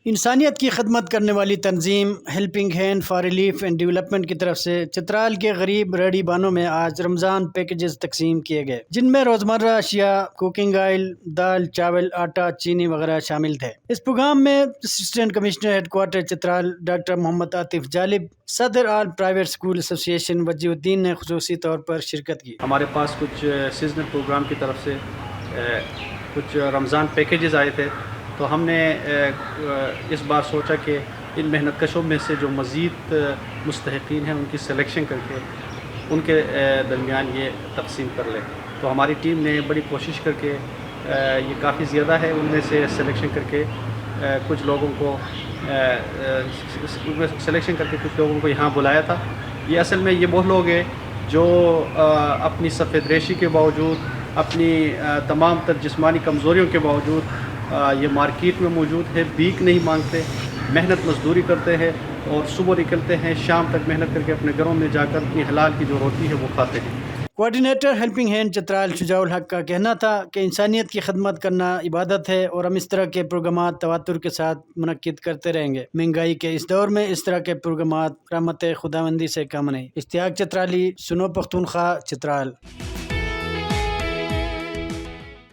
انسانیت کی خدمت کرنے والی تنظیم helping hand for relief and development کی طرف سے چترال کے غریب ریڑھی بانوں میں آج رمضان پیکیجز تقسیم کیے گئے، جن میں روزمرہ اشیاء، کوکنگ آئل، دال، چاول، آٹا، چینی وغیرہ شامل تھے۔ اس پروگرام میں assistant commissioner head quarter Chitral doctor Muhammad Atif Jalib, صدر آل پرائیویٹ اسکول ایسوسی ایشن وجیہ الدین نے خصوصی طور پر شرکت کی۔ ہمارے پاس کچھ سیزنل پروگرام کی طرف سے کچھ رمضان پیکیجز آئے تھے، تو ہم نے اس بار سوچا کہ ان محنت کشوں میں سے جو مزید مستحقین ہیں ان کی سلیکشن کر کے ان کے درمیان یہ تقسیم کر لیں۔ تو ہماری ٹیم نے بڑی کوشش کر کے یہ کافی زیادہ ہے، ان میں سے سلیکشن کر کے کچھ لوگوں کو کچھ لوگوں کو یہاں بلایا تھا۔ یہ اصل میں یہ وہ لوگ ہیں جو اپنی سفید ریشی کے باوجود، اپنی تمام تر جسمانی کمزوریوں کے باوجود یہ مارکیٹ میں موجود ہے، بھیک نہیں مانگتے، محنت مزدوری کرتے ہیں اور صبح نکلتے ہیں، شام تک محنت کر کے اپنے گھروں میں جا کر اپنی حلال کی جو روٹی ہے وہ کھاتے ہیں۔ کوآرڈینیٹر ہیلپنگ ہینڈ چترال شجاع الحق کا کہنا تھا کہ انسانیت کی خدمت کرنا عبادت ہے اور ہم اس طرح کے پروگرامات تواتر کے ساتھ منعقد کرتے رہیں گے۔ مہنگائی کے اس دور میں اس طرح کے پروگرامات رحمت خداوندی سے کم نہیں۔ اشتیاق چترالی، سنو پختونخوا، چترال۔